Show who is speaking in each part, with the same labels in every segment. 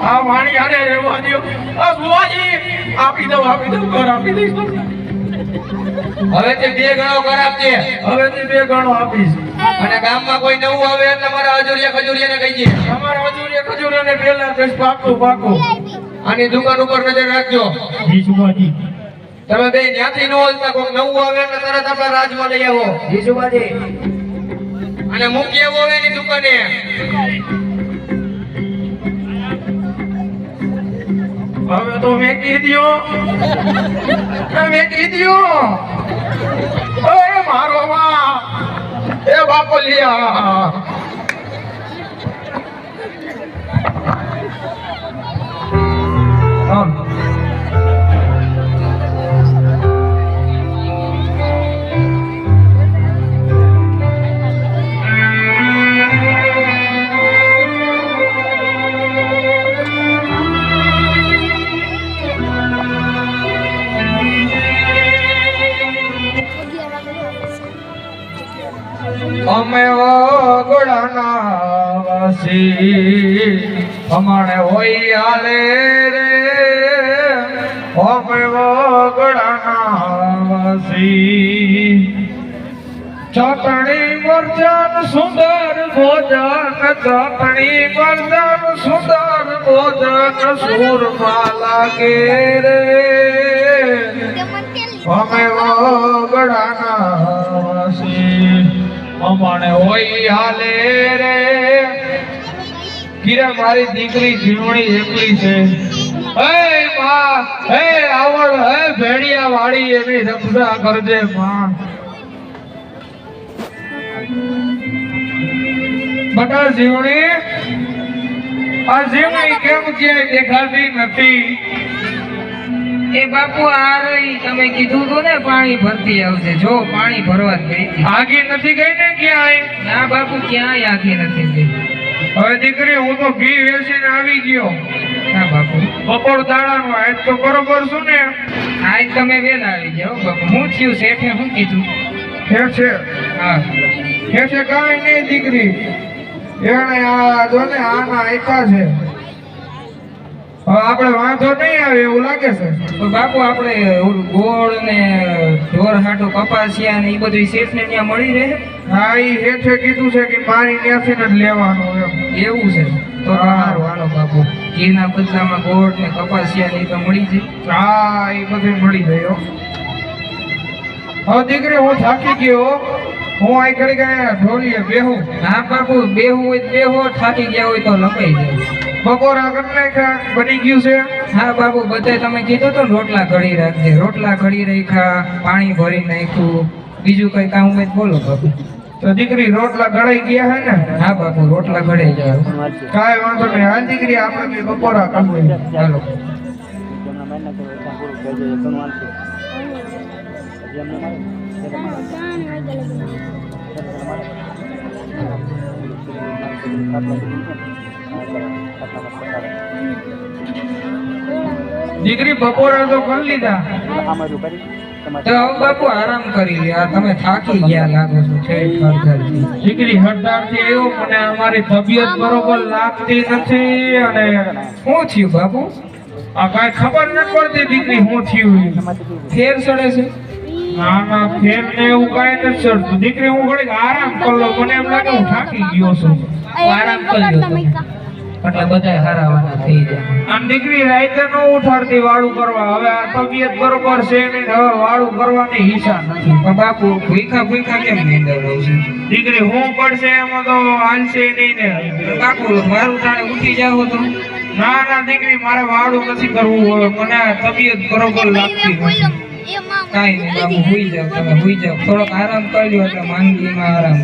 Speaker 1: આ વાણી આને રહેવા દો આ બુવાજી આપી દો ઘર આપી દઈશ
Speaker 2: હવે તે 2 ગણો કર આપજે
Speaker 1: હવે તે 2 ગણો આપીશ
Speaker 2: અને ગામમાં કોઈ નવું આવે એટલે મારા હજુરિયા ખજુરિયાને કહી દે
Speaker 1: અમારા હજુરિયા ખજુરિયાને પેલા કશ પાકો
Speaker 2: આની દુકાન ઉપર નજર રાખજો
Speaker 1: જી સુભાજી
Speaker 2: તમે બે ત્યાંથી ન ઓલતા કોઈ નવું આવે એટલે તરત આપણા રાજમાં લઈ આવો
Speaker 1: જી સુભાજી
Speaker 2: અને મૂકી આવો એની દુકાને
Speaker 1: હવે તો મેં કીધું ઓય મારો માં એ બાપલિયા અમે વગડાના વાસી અમારે હોય આલે રે અમે વગડાના વાસી ચટણી મરચાં સુંદર ભોજન ચટણી મરચાં સુંદર ભોજન સુરમાં લાગે રે અમે વગડાના વાસી અમાને હોય હાલે રે કિરે મારી દીકરી જીવણી એકલી છે હે માં હે આવડ હે ભેડિયા વાળી એની રક્ષા કરજે માં બટા જીવણી આ જીવણી કેમ ક્યાંય દેખાતી નથી
Speaker 3: એ બાપુ આ રહી તમે કીધું તો ને પાણી ભરતી આવશે જો પાણી ભરવા જ ગઈ હતી
Speaker 1: આગી નથી ગઈ ને ક્યાંય
Speaker 3: ના બાપુ ક્યાંય આખી નથી ગઈ
Speaker 1: હવે દીકરી હું તો ઘી વેચીને આવી ગયો
Speaker 3: ના બાપુ
Speaker 1: બપોર દાડાનો આજ તો બરોબર છું ને
Speaker 3: આજ તમે વેલા આવી જાઓ બાપુ હું થયું શેઠે શું કીધું
Speaker 1: છે
Speaker 3: હા
Speaker 1: છે કાંઈ નહીં દીકરી એને આ જો ને આના આયકા છે હવે આપણે વાંધો નહીં આવે એવું લાગે છે
Speaker 3: તો બાપુ આપણે ઓલું ગોળ ને ઢોર હાટો કપાસિયા ને એ બધું શેઠ ને ત્યાં મળી રહે
Speaker 1: હા ઈ હેઠે કીધું છે કે મારી ત્યાંથી જ લેવાનું એમ
Speaker 3: એવું છે તો સારું હાલો બાપુ ઘીના બદલામાં ગોળ ને કપાસિયા ને એ તો મળી જાય
Speaker 1: હા એ બધું મળી જાય હો. હવે દીકરી હું થાકી ગયો હું આ કરી ગયા ઢોલીએ બેહું
Speaker 3: હા બાપુ બેહું હોય તો બેહો થાકી ગયા હોય તો લપાઈ જાય
Speaker 1: બપોરા કરી બની ગયું છે
Speaker 3: હા બાપુ બધે તમે કીધું તો રોટલા ઘડી રાખજે રોટલા ઘડી રાખ્યા પાણી ભરી નાખ્યું બીજું કઈ કામ હોય તો બોલો બાપુ
Speaker 1: તો દીકરી રોટલા ગળાઈ ગયા હે ને
Speaker 3: હા બાપુ રોટલા ઘડાઈ જાય
Speaker 1: કાંઈ વાંધો નહીં હાલ દીકરી આપણે બપોરા કરવું
Speaker 3: ચાલો
Speaker 1: દીકરી બપોરા તો કરી લીધા
Speaker 3: તો બાપુ આરામ કરી લે તમે થાકી ગયા લાગો છો ઠેઠ હળદરથી
Speaker 1: દીકરી હળદારથી એવું મને અમારી તબિયત બરોબર લાગતી નથી અને
Speaker 3: શું થયું બાપુ
Speaker 1: આ કાંઈ ખબર નથી પડતી દીકરી શું થયું
Speaker 3: ફેર ચડે છે
Speaker 1: ના ના ફેર ને એવું કાંઈ નથી ચડતું દીકરી હું ઘડીક આરામ કરી લઉં મને એમ લાગે હું થાકી ગયો છું
Speaker 3: આરામ કરી લો તમે એટલે બધા હારાવાના થઈ જાય
Speaker 1: આમ દીકરી રાતે નો ઉઠાડતી વાળું કરવા હવે આ તબિયત બરોબર છે ને હવે વાળું કરવાની હિસા નથી
Speaker 3: પણ બાપુ ભૂખા કેમ નીંદર રહું છું
Speaker 1: દીકરી હું પડશે એમાં તો હાલશે નહીં ને
Speaker 3: બાપુ મારું ટાણે ઉઠી જાવ તો
Speaker 1: ના ના દીકરી મારે વાળું નથી કરવું હવે મને આ તબિયત બરોબર લાગતી નથી
Speaker 3: કાંઈ નહીં બાપુ હુઈ જાવ તમે હુઈ જાવ થોડોક આરામ કરી લો એટલે માંદગીમાં આરામ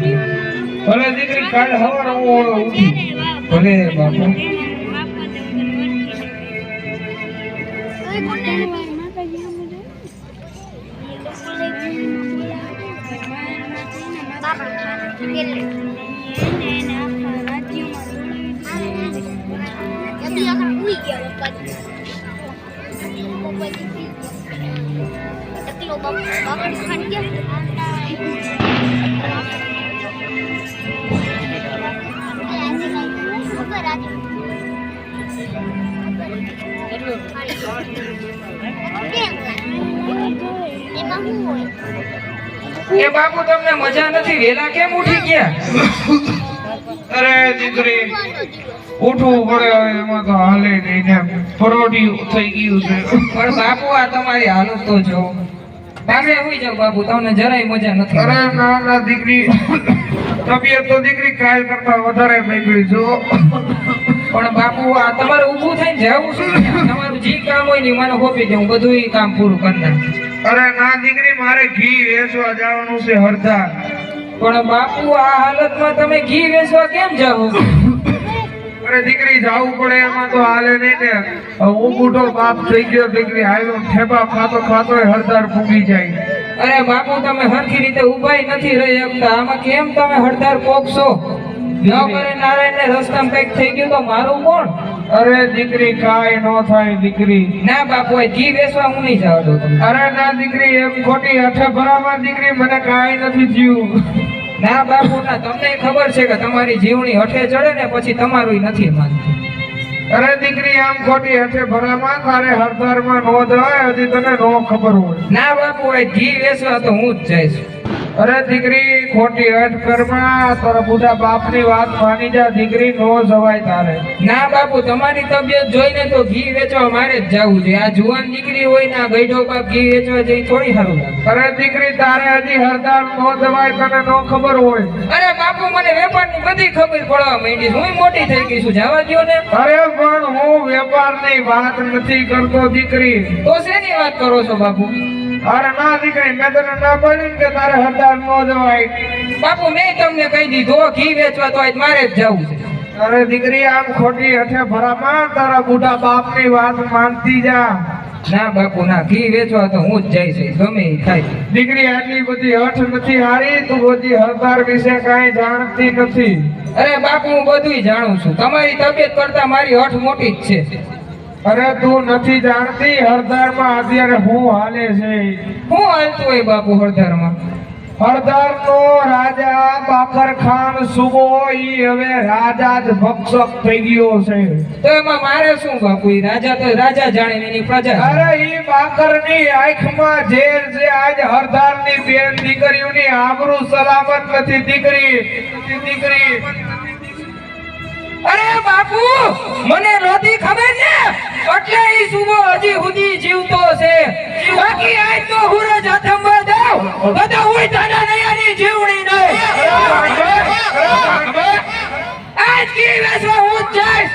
Speaker 1: ભલે દીકરી કાલે સવારે હું ઉઠી
Speaker 3: ભલે બાપુ એ બાપુ તમને મજા નથી, વેલા કેમ ઉઠી ગયા?
Speaker 1: અરે દીકરી ઉઠવું પડે હવે, એમાં તો હાલે નહીં ને, પરોઢિયું થઈ ગયું છે.
Speaker 3: પણ બાપુ આ તમારી હાલત તો જો. પાસે હોઈ જાવ બાપુ, તમને જરાય મજા નથી.
Speaker 1: અરે ના ના દીકરી, તબિયત તો દીકરી કાલ કરતા વધારે બગડી જો.
Speaker 3: પણ બાપુ આ તમારે ઊભું થઈને જવું શું? તમારું જે કામ હોય ને ઈ મને સોંપી દે, હું બધું ઈ કામ પૂરું કરી નાખીશ.
Speaker 1: અરે ના દીકરી, મારે ઘી વેચવા જવાનું છે હરદા.
Speaker 3: પણ બાપુ આ હાલતમાં તમે ઘી વેચવા કેમ જાઓ?
Speaker 1: અરે દીકરી જાવું પડે, એમાં તો હાલે નહીં ને. હું મોટો બાપ થઈ ગયો દીકરી, હાલો ઠેબા ખાતો ખાતો હરદાર ફૂગી જાય.
Speaker 3: અરે બાપુ તમે હરખી રીતે ઊભાઈ નથી રહી શકતા, આમાં કેમ તમે હળદર પોકશો? ન કરે નારાયણ ને રસ્તામાં કઈક થઈ ગયું તો મારું કોણ?
Speaker 1: અરે દીકરી કાંઈ ન થાય દીકરી.
Speaker 3: ના બાપુ આ ઘી વેચવા હું નહીં જવા દઉં તમને.
Speaker 1: અરે ના દીકરી, એમ ખોટી હઠે ભરામાં દીકરી, મને કાંઈ નથી થયું.
Speaker 3: ના બાપુ ના, તમને ખબર છે કે તમારી જીવણી હઠે ચડે ને પછી તમારું નથી માનતું.
Speaker 1: અરે દીકરી, આમ ખોટી હઠે ભરામાં તારે હરદારમાં નો જવાય, હજી તને નો ખબર હોય.
Speaker 3: ના બાપુ આ ઘી વેચવા તો હું જ જઈશ.
Speaker 1: અરે દીકરી, ખોટી હઠ કરમાં તારા બુઢા બાપની વાત માની જા દીકરી, નો જવાય તારે.
Speaker 3: ના બાપુ તમારી તબિયત જોઈને તો ઘી વેચવા મારે જ જવું જોઈએ. આ જુવાન દીકરી હોય ને આ ગઈઢો બાપ ઘી વેચવા જઈ થોડી સારું લાગે.
Speaker 1: અરે દીકરી, તારે હજી હરદાર નો જવાય, તને નો ખબર હોય.
Speaker 3: અરે બાપુ મને વેપારની બધી ખબર પડવા માંડી છે, હું મોટી થઈ ગઈ છું, જવા દ્યો ને.
Speaker 1: અરે પણ હું વેપારની વાત નથી કરતો દીકરી.
Speaker 3: તો શેની વાત કરો છો બાપુ?
Speaker 1: અરે ના દીકરી, મેં તને ના પાડી ને કે તારે હરદાર નો જવાય.
Speaker 3: બાપુ મેં તમને કહી દીધું ઘી વેચવા તો આજ મારે જ જવું છે.
Speaker 1: અરે દીકરી, આમ ખોટી હઠે ભરામાં તારા બુઢા બાપની વાત માનતી જા.
Speaker 3: ના બાપુ ના, ઘી વેચવા તો હું જ જઈશ, ગમે ઈ થાય.
Speaker 1: દીકરી, આટલી બધી હઠ નથી હારી, તું બધી હરદાર વિશે કાંઈ જાણતી નથી.
Speaker 3: અરે બાપુ હું બધુંય જાણું છું, તમારી તબિયત કરતા મારી હઠ મોટી જ છે.
Speaker 1: અરે તું નથી જાણતી હરદારમાં અત્યારે હું હાલે છે.
Speaker 3: હું હાલતું હોય બાપુ હળદરમાં?
Speaker 1: હરદારનો રાજા બાકર ખાન સુબો ઈ હવે રાજા જ ભક્ષક થઈ ગયો છે.
Speaker 3: તો એમાં મારે શું બાપુ? ઈ રાજા તો રાજા જાણે ને એની પ્રજા.
Speaker 1: અરે ઈ બાકરની આંખમાં ઝેર છે. આજ હરદારની બેન દીકરીઓની આબરૂ સલામત નથી દીકરી.
Speaker 3: અરે બાપુ મને નહોતી ખબર ને, એટલે ઈ સુબો હજી સુધી જીવતો છે. બાકી આજ તો હુરજ હાથમાં દઉં, બધા હોય તાના નયાની જીવણી નહીં. આજ કી વેચવા હું જ જઈશ.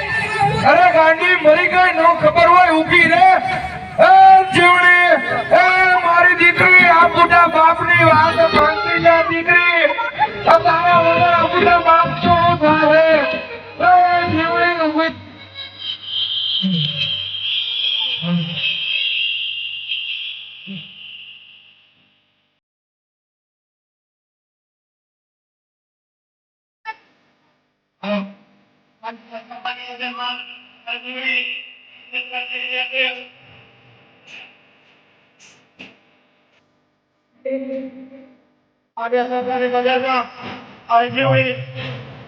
Speaker 1: અરે ગાંડી મરી ગઈ, નો ખબર હોય, ઊભી રે. એ જીવણી, એ મારી દીકરી, આ બુઢા બાપની વાત માનતી જા દીકરી. આ તારા વગર બુઢા બાપ શું થાય? એ જીવણી ઊભી.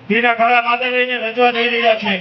Speaker 4: ધીરા ખરા માથે લઈને રજવા થઈ રહ્યા છે.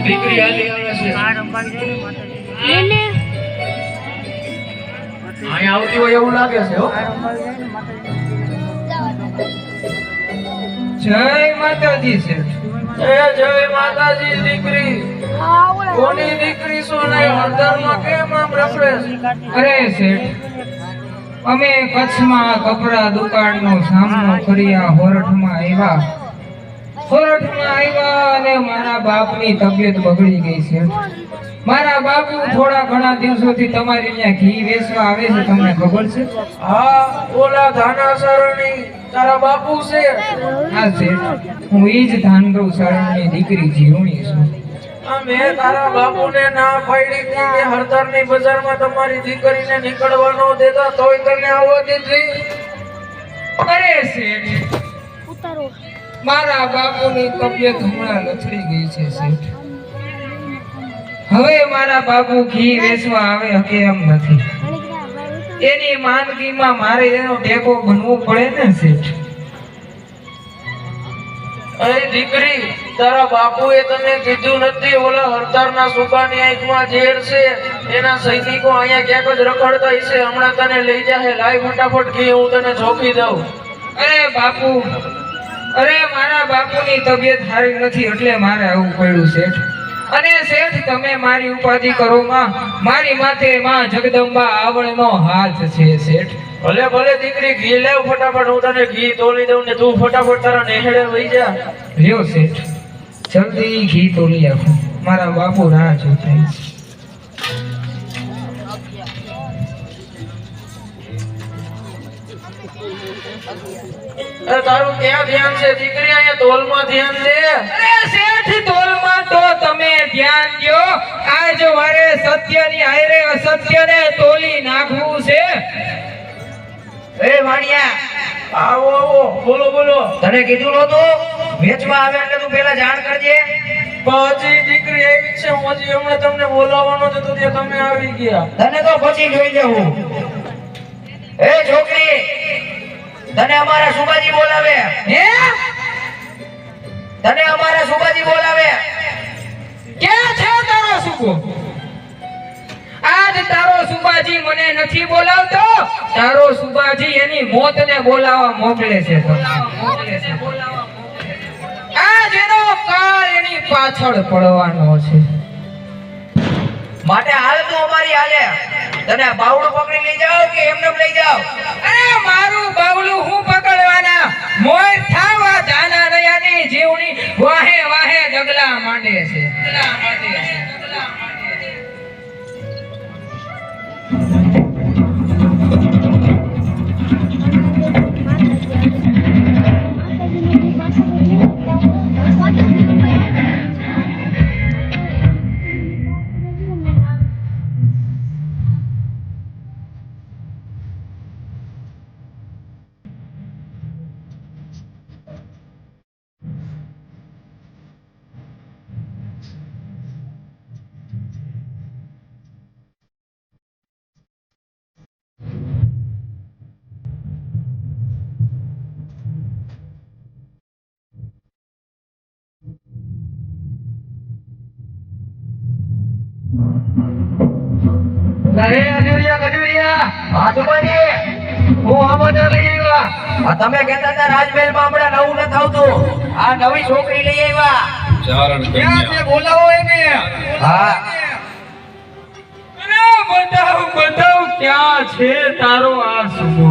Speaker 2: દીકરી હાલી આવે છે અહીંયા આવતી હોય એવું લાગે છે હો
Speaker 3: જય માતાજી શેઠ.
Speaker 2: જય માતાજી દીકરી કોની દીકરી સોને હળદરમાં કેમ આમ રખડે છે?
Speaker 3: અરે શેઠ, અમે કચ્છમાં કપડા દુકાનનો સામનો કર્યા. હોરઠમાં આવ્યા અને મારા બાપની તબિયત બગડી ગઈ શેઠ. મારા બાપુ થોડા ઘણા દિવસોથી તમારી અહીંયા ઘી વેચવા આવે છે, તમને ખબર છે?
Speaker 2: હા ઓલા ધાનાસરની તારા બાપુ છે
Speaker 3: હા શેઠ, હું ઈ જ ધાનગૌ સારણની દીકરી જીવણી છું.
Speaker 2: મેં તારા બાપુને ના પાડી હતી કે હળદરની બજારમાં તમારી દીકરીને નીકળવા ન દેતા તોય તને આવવા દીધી.
Speaker 3: અરે શેઠ, મારા બાપુની તબિયત હમણાં લથડી ગઈ છે શેઠ. હવે મારા બાપુ ઘી વેચવા આવે કે એમ નથી. એની માંદગીમાં મારે એનો ટેકો બનવું પડે ને શેઠ.
Speaker 2: અરે દીકરી તારા બાપુએ તને કીધું નથી ઓલા હળદરના સુકાની આંખમાં ઝેર છે, એના સૈનિકો અહીંયા ક્યાંક જ રખડતા હશે, હમણાં તને લઈ જાહે. લાય ફટાફટ ઘી હું તને ઝોકી દઉં.
Speaker 3: અરે બાપુ, અરે મારા બાપુની તબિયત સારી નથી એટલે મારે આવું પડ્યું શેઠ. અને શેઠ તમે મારી ઉપાધિ કરો માં, મારી માથે માં જગદંબા આવળનો હાથ છે શેઠ.
Speaker 2: ભલે ભલે દીકરી ઘી લેવ ફટાફટ હું તને ઘી તોલી દઉં ને તું ફટાફટ તારા નેહડે વહી જા.
Speaker 3: લ્યો શેઠ, જલ્દી ઘી તોલી આપો, મારા બાપુ રાહ જોતા છે.
Speaker 2: અરે તારું ક્યાં ધ્યાન છે દીકરી? અહીંયા તોલમાં ધ્યાન દે.
Speaker 3: અરે શેઠ, તોલમાં તો તમે ધ્યાન દ્યો. આજ મારે સત્યની હારે અસત્યને તોલી નાખવું છે.
Speaker 5: એ વાણિયા,
Speaker 2: આવો આવો બોલો બોલો.
Speaker 5: તને કીધું નતું વેચવા આવે એટલે તું પેલા જાણ કરજે.
Speaker 2: હજી દીકરી એવી છે હું હજી હમણાં તમને બોલાવવાનો જ હતો ત્યાં તમે આવી ગયા.
Speaker 5: તને તો પછી જોઈ લેવું. એ છોકરી, તને અમારા સુબાજી બોલાવે.
Speaker 3: હે?
Speaker 5: તને અમારા સુબાજી બોલાવે.
Speaker 3: ક્યાં છે તારો સુકો? આજ તારો સુબાજી મને નથી બોલાવતો. તારો સુબાજી એની મોતને બોલાવવા મોકલે છે. આજ એનો કાળ એની પાછળ પડવાનો છે.
Speaker 5: માટે હાલ તું અમારી હાલે. તને આ બાવડું પકડી લઈ જાવ કે એમને લઈ જાવ?
Speaker 3: અરે મારું બાવલું હું પકડવાના? મોર થાવા જાના રયાની જીવણી વાહે વાહે ડગલા માંડે છે.
Speaker 5: તમે કહેતા હતા રાજમહેલમાં હમણાં નવું નથી આવતું. આ નવી છોકરી લઈ આવ્યા.
Speaker 3: ક્યાં છે? બોલાવો એને.
Speaker 5: હા,
Speaker 3: અરે બતાવ ક્યાં છે તારો આ સુબો?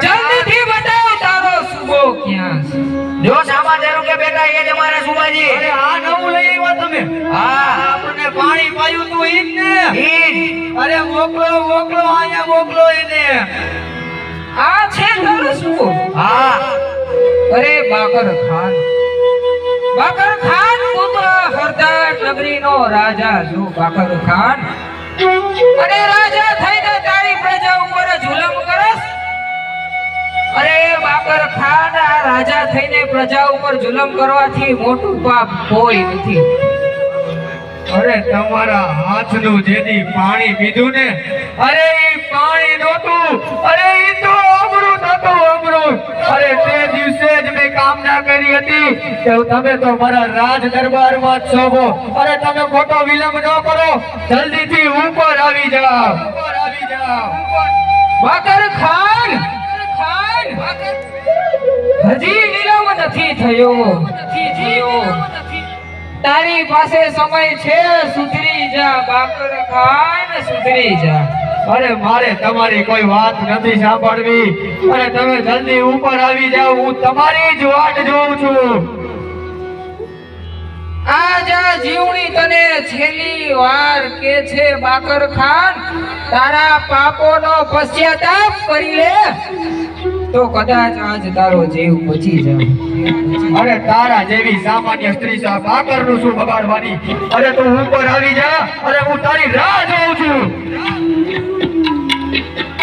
Speaker 3: જલ્દીથી બતાવ તારો સુબો ક્યાં છે?
Speaker 5: જો સામા જેનું કે બેટા એ જ અમારા સુબાજી.
Speaker 3: અરે આ નવું લઈ આવ્યા તમે?
Speaker 5: હા,
Speaker 3: આપણને પાણી પાયું તું ઈ જ ને?
Speaker 5: ઈ જ.
Speaker 3: અરે મોકલો અહીંયા મોકલો એને. આ છે તારો સુબો?
Speaker 5: હા,
Speaker 3: અરે બાકર ખાન તું તો હરદાર નગરીનો રાજા છો. બાકર ખાન, અને રાજા થઈને તારી પ્રજા ઉપર જુલમ કરસ? અરે બાકર ખાન, આ રાજા થઈને પ્રજા ઉપર જુલમ કરવાથી મોટું પાપ કોઈ નથી.
Speaker 1: અરે તમારા હાથનું જેથી પાણી પીધું ને, અરે ઈ પાણી નહોતું, અરે ઈ તો અમૃત હતું, અમૃત. અરે તે દિવસે જ મેં કામના કરી હતી કે તમે તો મારા રાજ દરબારમાં જ છો. અરે તમે ખોટો વિલંબ ન કરો, જલ્દીથી ઉપર આવી જાઓ.
Speaker 3: બાકર ખાન હજી વિલંબ નથી થયો. તારી પાસે સમય છે, સુધરી જા બાકર ખાન, સુધરી જા.
Speaker 1: અરે મારે તમારી કોઈ વાત નથી સાંભળવી. અરે તમે જલ્દી ઉપર આવી જાઓ, હું તમારી જ વાટ જોઉં છું.
Speaker 3: આજા જીવણી તને છેલ્લી વાર કે છે બાકર ખાન, તારા પાપોનો પશ્ચાતાપ કરી લે તો કદાચ આજ તારો જીવ બચી જાય.
Speaker 1: અરે તારા જેવી સામાન્ય સ્ત્રી સાહેબ આકરનું શું બગાડવાની. અરે તું ઉપર આવી જા, અરે હું તારી રાહ જોઉં છું.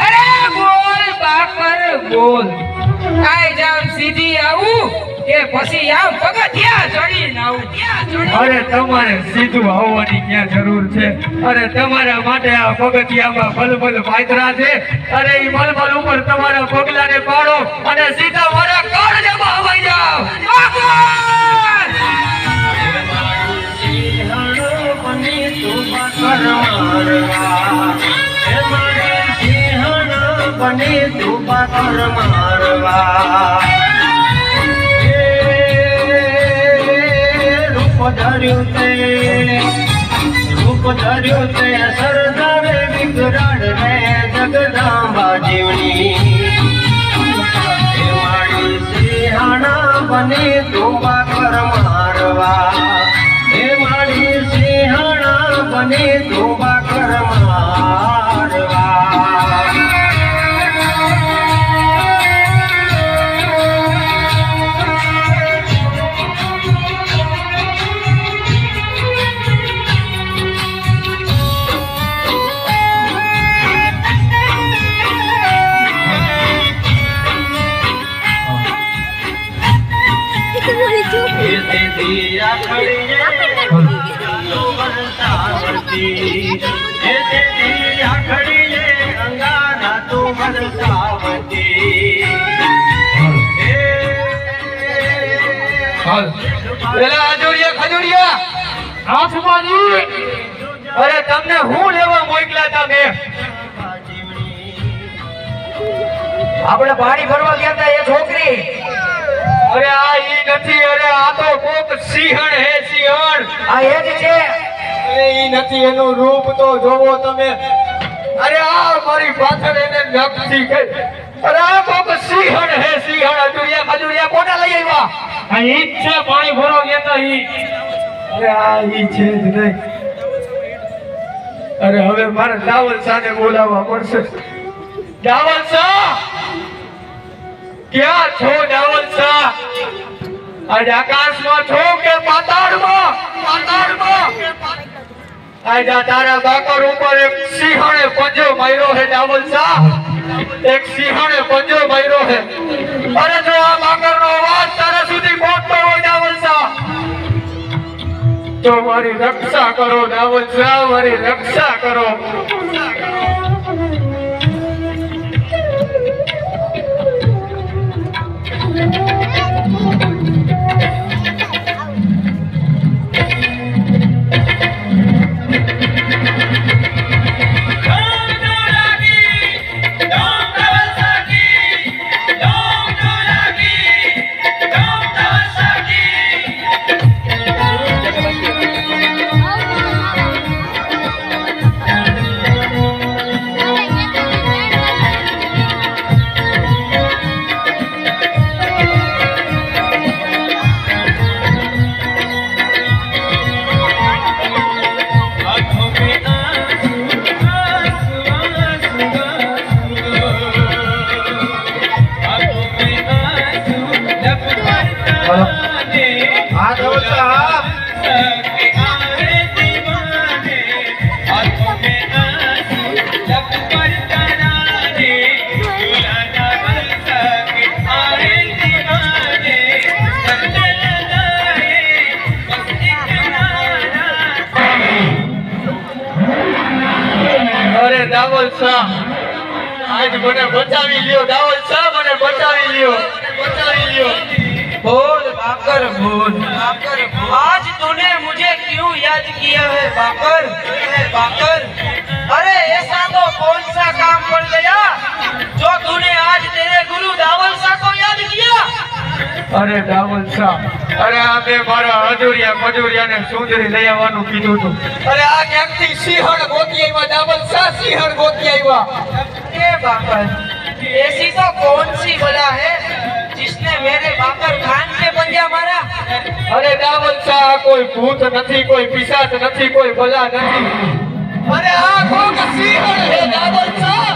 Speaker 3: અરે બોલ બાકર બોલ, આઈ જામ સીધી આવું કે પછી આમ પગથિયા ચડીને આવું?
Speaker 1: અરે તમારે સીધું આવવાની ક્યાં જરૂર છે. અરે તમારા માટે આ પગથિયામાં ભલભલ પાયતરા છે. અરે ઈ મલમલ ઉપર તમારા પગલાને પાડો અને સીધા મારા કાળજામાં હવાઈ જાઓ.
Speaker 6: રૂપ ધર્યું તે સરદારે વિકરાળ રે જગદાંબા જીવની મારી સિંહાણા બની તુંબા કર મારવા. હે મારી સિંહાણા બની તુંબા કર મારવા.
Speaker 1: પેલા આજોડિયા ખજોડિયા આસમાની, અરે તમને હું લેવા મોકલ્યા હતા મેં?
Speaker 5: આપણે પાણી ભરવા ગયા હતા એ છોકરી.
Speaker 1: અરે આ ઈ નથી. અરે આ તો કોક સિંહણ હે, સિંહણ.
Speaker 5: આ એ જ છે.
Speaker 1: અરે ઈ નથી, એનું રૂપ તો જોવો તમે. અરે આ મારી પાછળ એને નખથી કે. અરે આ કોક સિંહણ હે, સિંહણ. આજોડિયા ખજોડિયા કોના લઈ આવ્યા?
Speaker 4: આ ઈ જ છે પાણી ભરવા ગયા તા ઈ.
Speaker 1: અરે આ ઈ છે જ નહીં. અરે હવે મારે દાવલ શાહને બોલાવવા પડશે. દાવલ શાહ, ક્યાં છો દાવલ શાહ? આજ આકાશમાં છો કે પાતાળમાં? આજ આ તારા બાકર ઉપર એક સિંહણે પંજો માર્યો છે દાવલ શાહ. એક સિંહણે પંજો માર્યો છે. અરે જો આ બાકરનો અવાજ તારા સુધી પહોંચતો હોય દાવલ શાહ, તો મારી રક્ષા કરો દાવલ શાહ, મારી રક્ષા કરો. દાવલ શાહ, આજ મને બચાવી લ્યો દાવલ શાહ, મને બચાવી લ્યો.
Speaker 2: બોલ બાકર बाकर बोल आज तूने मुझे क्यों याद किया है बाकर अरे ऐसा तो कौन सा काम कर गया जो तूने आज तेरे गुरु दावल शाह को याद किया
Speaker 1: અરે દાવલ શાહ અરે આ બે મારા હજુરિયા મજુરિયાને સુંદરી લઈ આવવાનું કીધું હતું અરે આ ક્યાંકથી સિંહણ ગોતી આવ્યા દાવલ શાહ સિંહણ ગોતી આવ્યા
Speaker 2: ए बाकर ऐसी तो कौन सी बला है जिसने मेरे बाकर खान पे पंजा मारा
Speaker 1: અરે દાવલ શાહ આ કોઈ ભૂત નથી કોઈ પિશાચ નથી કોઈ ભલા નથી અરે આ કોક સિંહણ હે દાવલ શાહ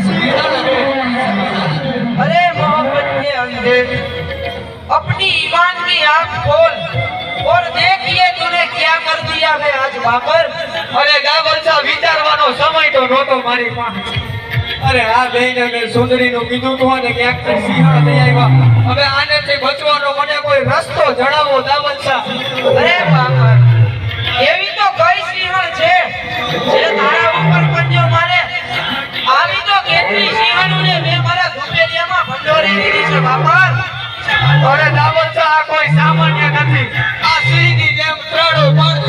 Speaker 1: સિંહણ હે
Speaker 2: अरे मोहब्बत के अंधे अपनी ईमान की आंख खोल और देखिए तूने क्या कर दिया है आज बाकर
Speaker 1: અરે દાવલ શાહ વિચારવાનો સમય તો નહોતો મારી પાસે અરે આ બેને મેં સુંદરીનું કીધું હતું અને ક્યાંકથી સિંહણ લઈ આવ્યા હવે આનેથી બચવાનો મને કોઈ રસ્તો જણાવો દાવલ શાહ
Speaker 2: अरे बाकर એવી તો કઈ સિંહણ છે જે તારા ઉપર પંજો મારે આવી તો કેટલી સિંહણોને મેં મારા ધુપેલિયામાં ભંડોળી દીધી છે બાપર
Speaker 1: અરે દાવલ શાહ આ કોઈ સામાન્ય નથી આ સિંહની જેમ ત્રણો પડતી